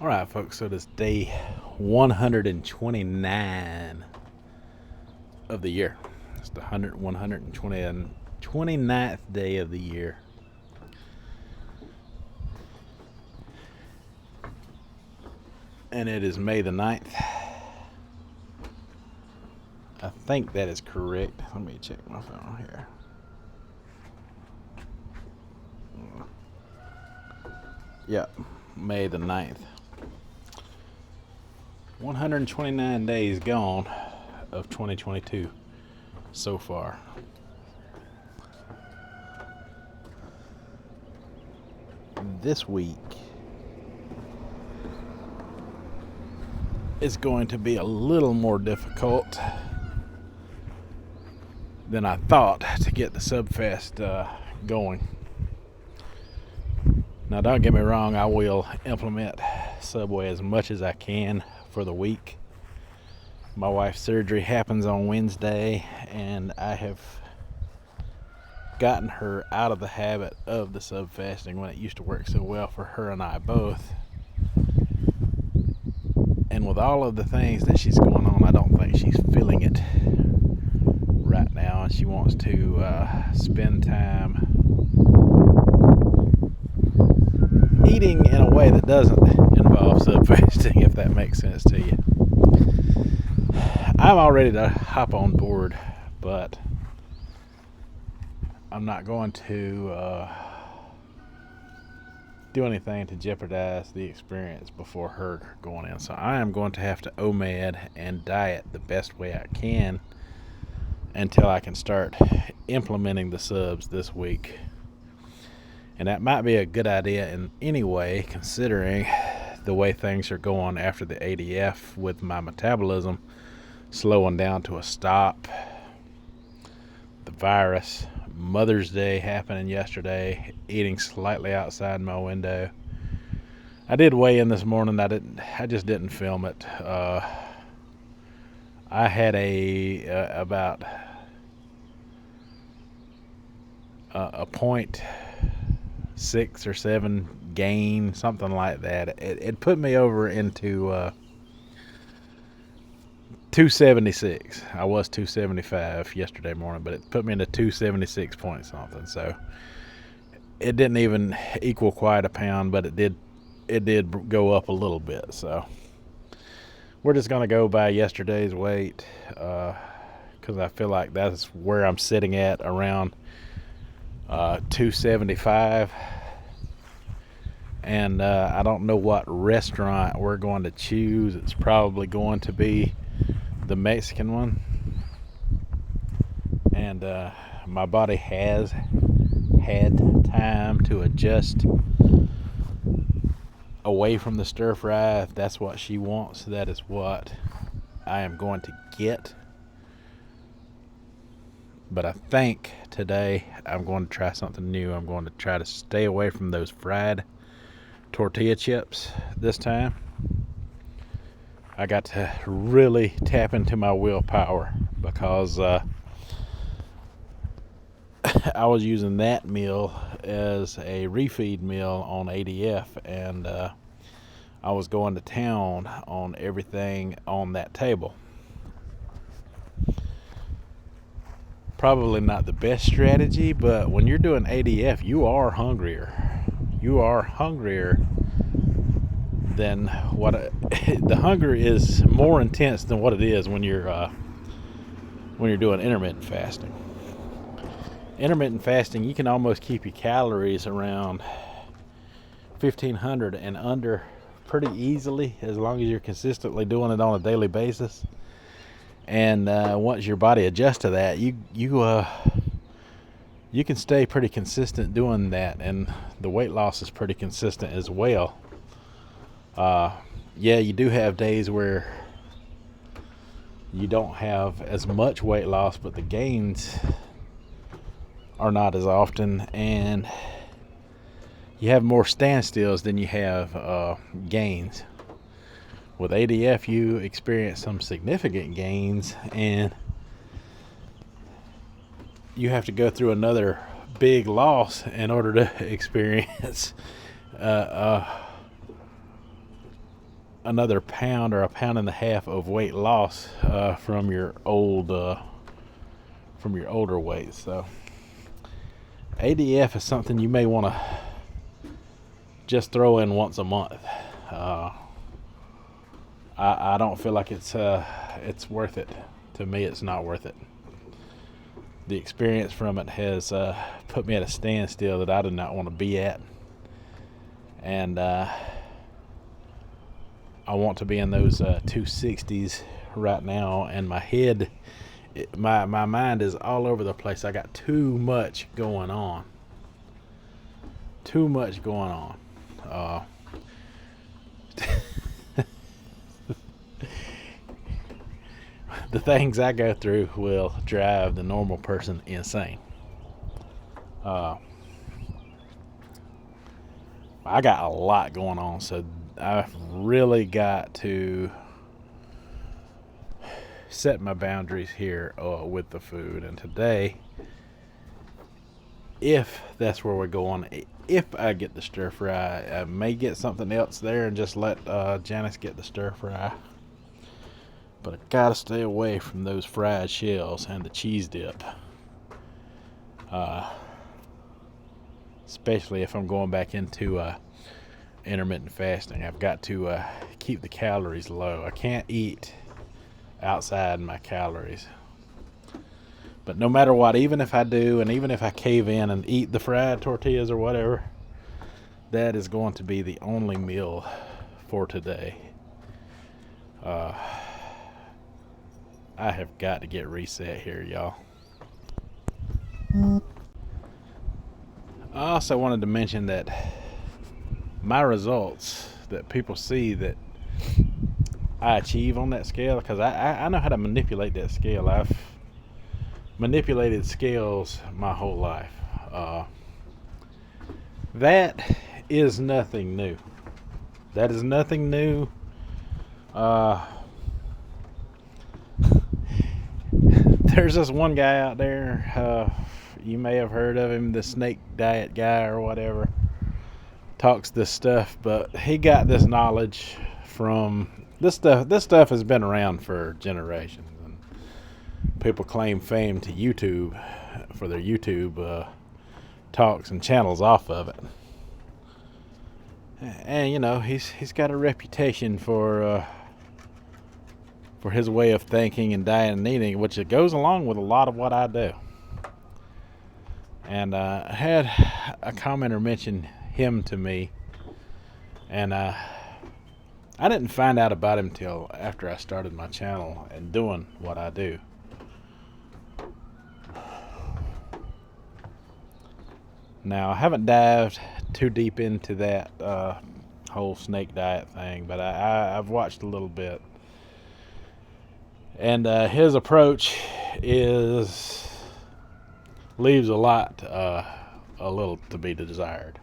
All right, folks. So this day 129 of the year. It's the 129th day of the year. And it is May the 9th. I think that is correct. Let me check my phone here. Yep, May the 9th. 129 days gone of 2022 so far. This week is going to be a little more difficult than I thought to get the Subfest going. Now, don't get me wrong, I will implement Subway as much as I can for the week. My wife's surgery happens on Wednesday, and I have gotten her out of the habit of the sub fasting when it used to work so well for her and I both. And with all of the things that she's going on, I don't think she's feeling it right now, and she wants to spend time eating in a way that doesn't involve sub fasting, if that makes sense to you. I'm all ready to hop on board, but I'm not going to do anything to jeopardize the experience before her going in. So I am going to have to OMAD and diet the best way I can until I can start implementing the subs this week. And that might be a good idea in any way, considering the way things are going after the ADF with my metabolism slowing down to a stop. The virus, Mother's Day happening yesterday, eating slightly outside my window. I did weigh in this morning. I just didn't film it. I had about a 0.6 or 7 gain, something like that. It put me over into 276. I was 275 yesterday morning, but it put me into 276 point something. So it didn't even equal quite a pound, but it did go up a little bit. So we're just gonna go by yesterday's weight because I feel like that's where I'm sitting at, around 275. And I don't know what restaurant we're going to choose. It's probably going to be the Mexican one. And my body has had time to adjust away from the stir fry. If that's what she wants, that is what I am going to get. But I think today I'm going to try something new. I'm going to try to stay away from those fried tortilla chips this time. I got to really tap into my willpower because I was using that meal as a refeed meal on ADF, and I was going to town on everything on that table. Probably not the best strategy, but when you're doing ADF, you are hungrier. You are hungrier than what the hunger is more intense than what it is when you're doing intermittent fasting. Intermittent fasting, you can almost keep your calories around 1,500 and under pretty easily, as long as you're consistently doing it on a daily basis. And once your body adjusts to that, you can stay pretty consistent doing that, and the weight loss is pretty consistent as well. Yeah, you do have days where you don't have as much weight loss, but the gains are not as often, and you have more standstills than you have gains. With ADF, you experience some significant gains, and you have to go through another big loss in order to experience another pound or a pound and a half of weight loss from your older weight. So ADF is something you may want to just throw in once a month. I don't feel like it's worth it. To me, it's not worth it. The experience from it has put me at a standstill that I do not want to be at, and I want to be in those 260s right now. And my head, my mind is all over the place. I got too much going on. The things I go through will drive the normal person insane. I got a lot going on, so I've really got to set my boundaries here with the food. And today, if that's where we're going, if I get the stir fry, I may get something else there and just let Janice get the stir fry. But I gotta stay away from those fried shells and the cheese dip. Especially if I'm going back into intermittent fasting. I've got to keep the calories low. I can't eat outside my calories. But no matter what, even if I do, and even if I cave in and eat the fried tortillas or whatever, that is going to be the only meal for today. I have got to get reset here, y'all. I also wanted to mention that my results that people see that I achieve on that scale, because I know how to manipulate that scale. I've manipulated scales my whole life. That is nothing new. There's this one guy out there, you may have heard of him, the snake diet guy or whatever, talks this stuff, but he got this knowledge from this stuff has been around for generations, and people claim fame to YouTube for their YouTube talks and channels off of it. And you know, he's got a reputation for his way of thinking and diet and eating, which it goes along with a lot of what I do. And I had a commenter mention him to me, and I didn't find out about him till after I started my channel and doing what I do. Now, I haven't dived too deep into that whole snake diet thing, but I've watched a little bit. And his approach leaves a little to be desired.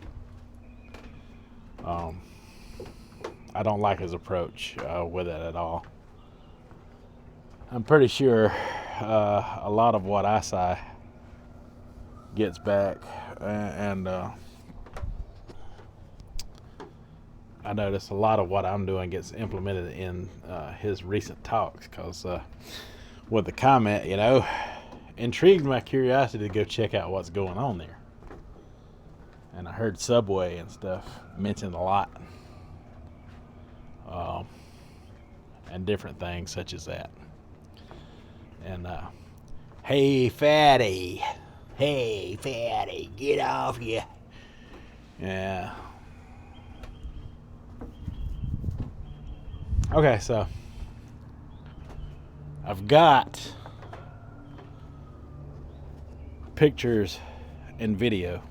I don't like his approach with it at all. I'm pretty sure a lot of what I say gets back, and I notice a lot of what I'm doing gets implemented in his recent talks, because with the comment, you know, intrigued my curiosity to go check out what's going on there. And I heard Subway and stuff mentioned a lot, and different things such as that. And hey fatty, get off you. Yeah. Okay, so I've got pictures and video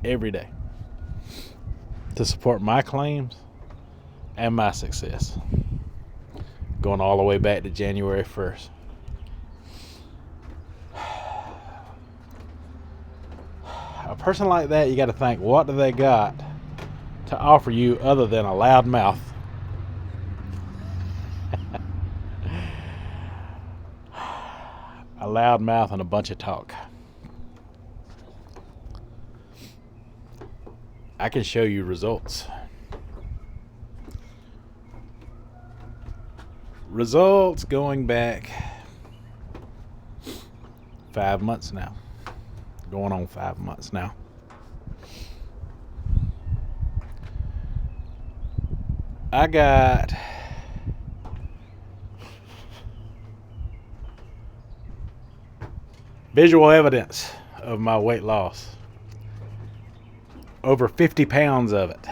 every day to support my claims and my success, going all the way back to January 1st. A person like that, you got to think, what do they got to offer you other than a loud mouth? A loud mouth and a bunch of talk. I can show you results. Results going back 5 months now. Going on 5 months now. I got visual evidence of my weight loss. Over 50 pounds of it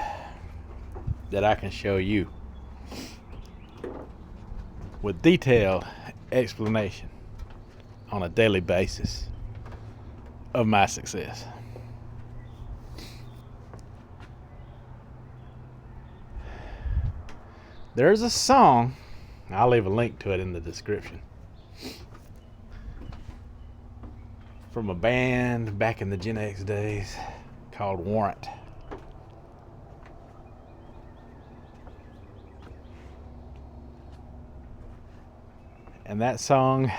that I can show you with detailed explanation on a daily basis of my success. There's a song, I'll leave a link to it in the description, from a band back in the Gen X days called Warrant. And that song,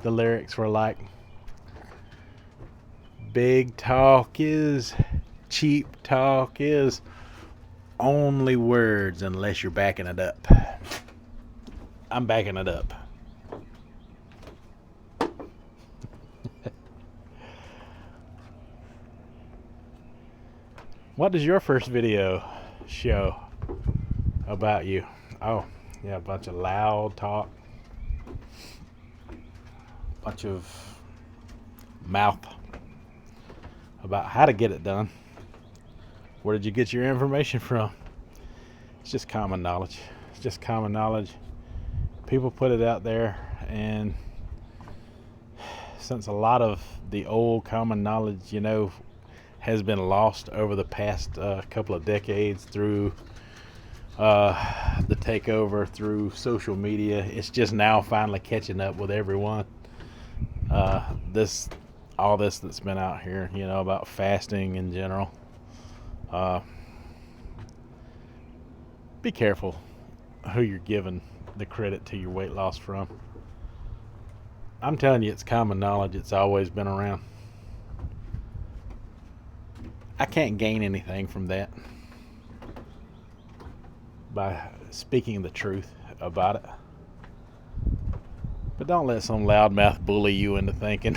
the lyrics were like, big talk is, cheap talk is, only words unless you're backing it up. I'm backing it up. What does your first video show about you? Oh, yeah, a bunch of loud talk. Bunch of mouth about how to get it done. Where did you get your information from? It's just common knowledge. It's just common knowledge. People put it out there, and since a lot of the old common knowledge, has been lost over the past couple of decades through the takeover through social media, it's just now finally catching up with everyone. All this that's been out here, about fasting in general. Be careful who you're giving the credit to your weight loss from. I'm telling you, it's common knowledge. It's always been around. I can't gain anything from that by speaking the truth about it. But don't let some loudmouth bully you into thinking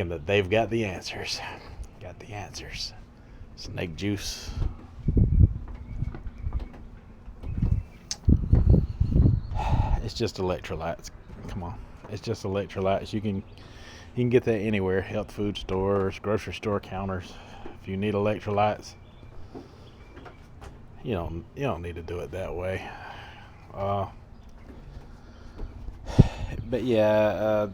that they've got the answers. Got the answers. Snake juice. It's just electrolytes. Come on. It's just electrolytes. You can get that anywhere. Health food stores, grocery store counters. If you need electrolytes, you don't need to do it that way. But yeah,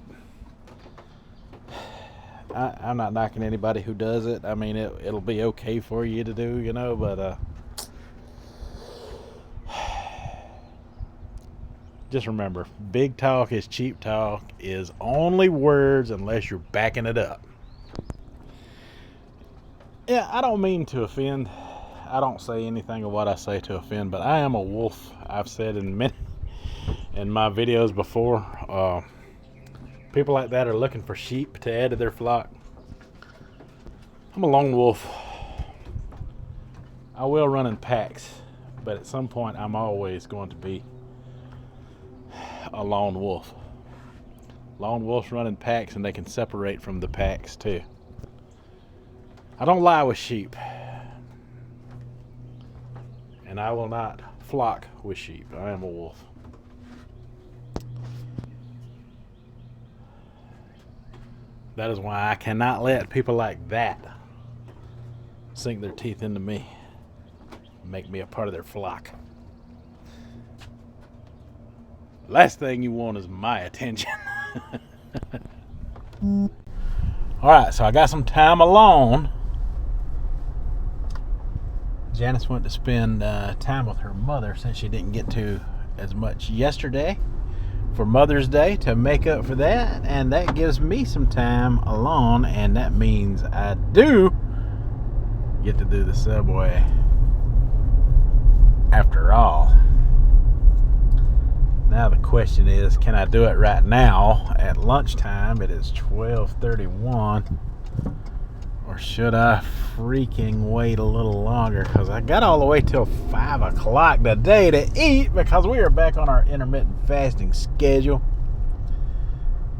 I'm not knocking anybody who does it. I mean, it'll be okay for you to do, but just remember, big talk is cheap talk is only words unless you're backing it up. Yeah, I don't mean to offend. I don't say anything of what I say to offend, but I am a wolf. I've said in my videos before, people like that are looking for sheep to add to their flock. I'm a lone wolf. I will run in packs, but at some point I'm always going to be a lone wolf. Lone wolves run in packs, and they can separate from the packs too. I don't lie with sheep, and I will not flock with sheep. I am a wolf. That is why I cannot let people like that sink their teeth into me, make me a part of their flock. Last thing you want is my attention. Alright, so I got some time alone. Janice went to spend time with her mother since she didn't get to as much yesterday for Mother's Day to make up for that, and that gives me some time alone, and that means I do get to do the subway after all. Now the question is, can I do it right now at lunchtime? It is 12:31, Or should I freaking wait a little longer? Because I got all the way till 5 o'clock today to eat, because we are back on our intermittent fasting schedule.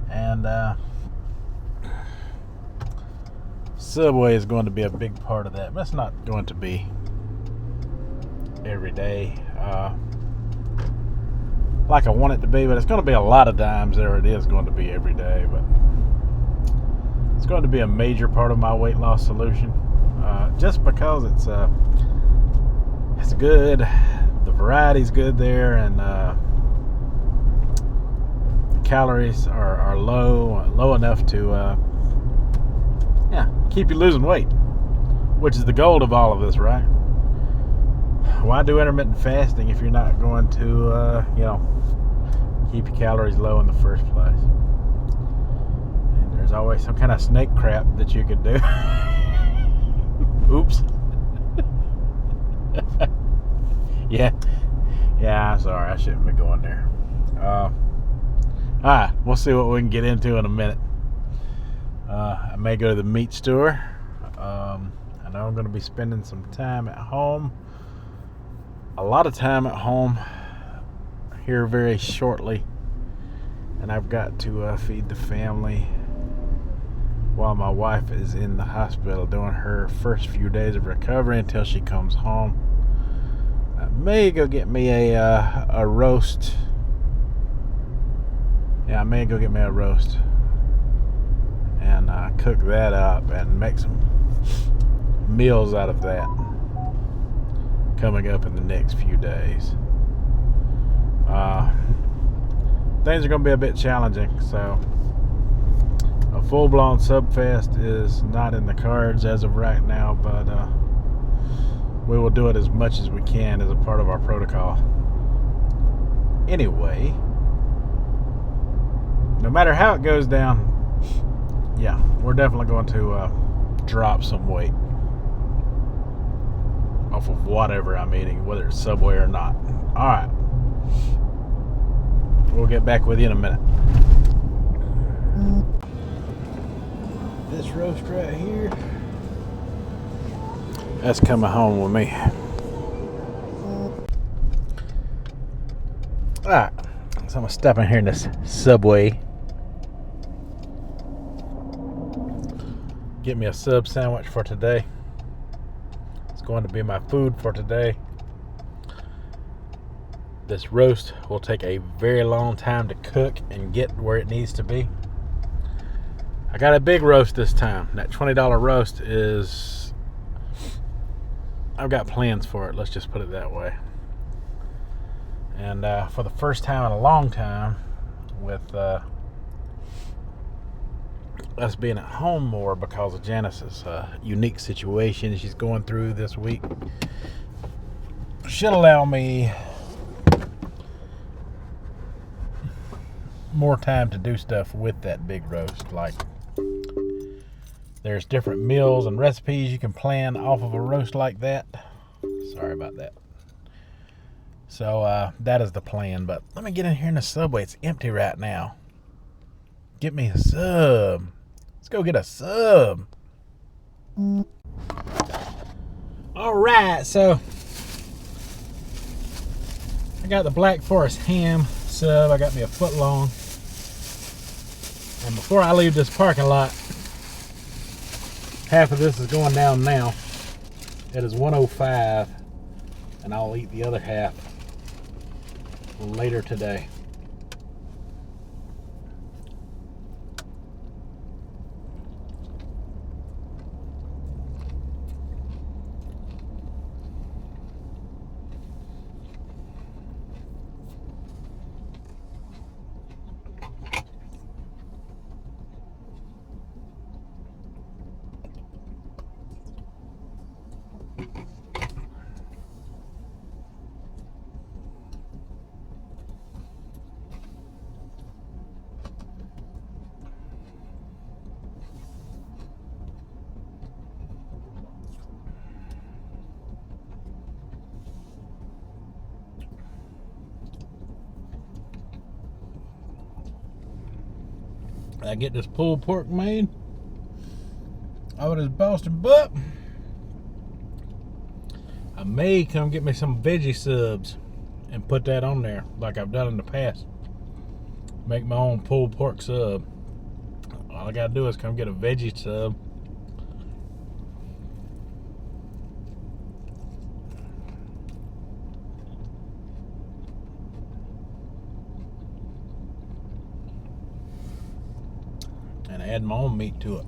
And Subway is going to be a big part of that. But it's not going to be every day like I want it to be. But it's going to be a lot of times there. It is going to be every day. But it's going to be a major part of my weight loss solution, just because it's good. The variety's good there, and the calories are low enough to keep you losing weight, which is the goal of all of this, right? Why do intermittent fasting if you're not going to keep your calories low in the first place? There's always some kind of snake crap that you could do. Oops. yeah, I'm sorry. I shouldn't be going there. Alright, we'll see what we can get into in a minute. I may go to the meat store. I know I'm going to be spending some time at home. A lot of time at home here very shortly. And I've got to feed the family while my wife is in the hospital doing her first few days of recovery until she comes home. I may go get me a roast. Yeah, I may go get me a roast and cook that up and make some meals out of that coming up in the next few days. Things are going to be a bit challenging, so a full-blown sub-fast is not in the cards as of right now, but we will do it as much as we can as a part of our protocol. Anyway, no matter how it goes down, we're definitely going to drop some weight off of whatever I'm eating, whether it's Subway or not. Alright, we'll get back with you in a minute. This roast right here, that's coming home with me. Alright, so I'm going to step in here in this Subway, get me a sub sandwich for today. It's going to be my food for today. This roast will take a very long time to cook and get where it needs to be. I got a big roast this time. That $20 roast is... I've got plans for it, let's just put it that way. And for the first time in a long time, with us being at home more because of Janice's unique situation she's going through this week, should allow me more time to do stuff with that big roast. Like, there's different meals and recipes you can plan off of a roast like that. Sorry about that. So that is the plan. But let me get in here in the Subway. It's empty right now. Get me a sub. Let's go get a sub. Alright, so I got the Black Forest ham sub. I got me a foot long. And before I leave this parking lot, half of this is going down now. It is 1:05, and I'll eat the other half later today. I get this pulled pork made. of this Boston butt. I may come get me some veggie subs and put that on there like I've done in the past. Make my own pulled pork sub. All I gotta do is come get a veggie sub. And add my own meat to it.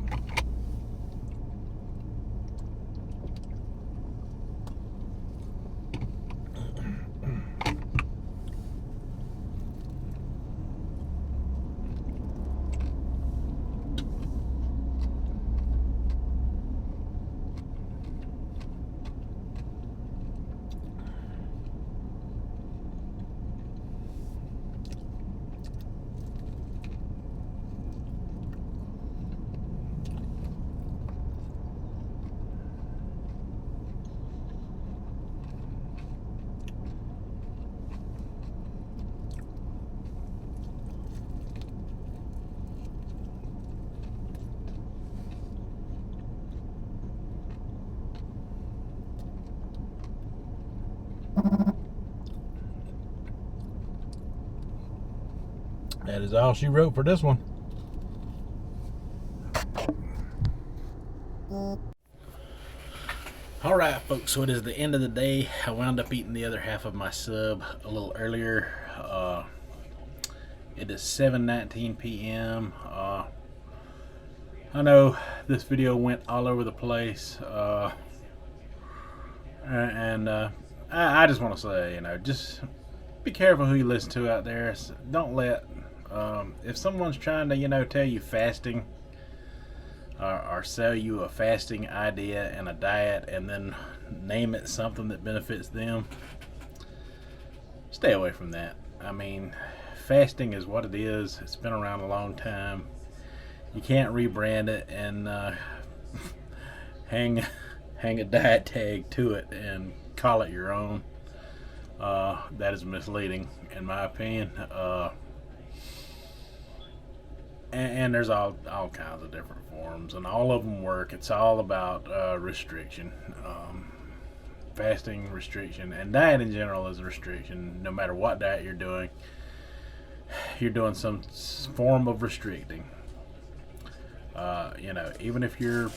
That is all she wrote for this one. Alright folks, so it is the end of the day. I wound up eating the other half of my sub a little earlier. It is 7:19 p.m. I know this video went all over the place, and I just want to say, just be careful who you listen to out there. Don't let, if someone's trying to, tell you fasting, or sell you a fasting idea and a diet and then name it something that benefits them, stay away from that. I mean, fasting is what it is. It's been around a long time. You can't rebrand it and hang a diet tag to it and call it your own. That is misleading in my opinion. And there's all kinds of different forms, and all of them work. It's all about restriction. Fasting, restriction, and diet in general is a restriction. No matter what diet you're doing some form of restricting. Even if you're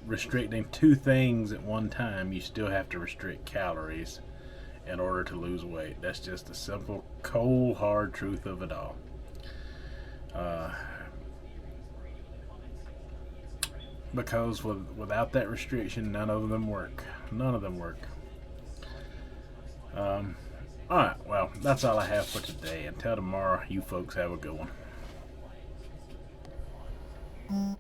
restricting two things at one time, you still have to restrict calories in order to lose weight. That's just the simple, cold, hard truth of it all. Because without that restriction, none of them work. None of them work. Alright, well, that's all I have for today. Until tomorrow, you folks have a good one.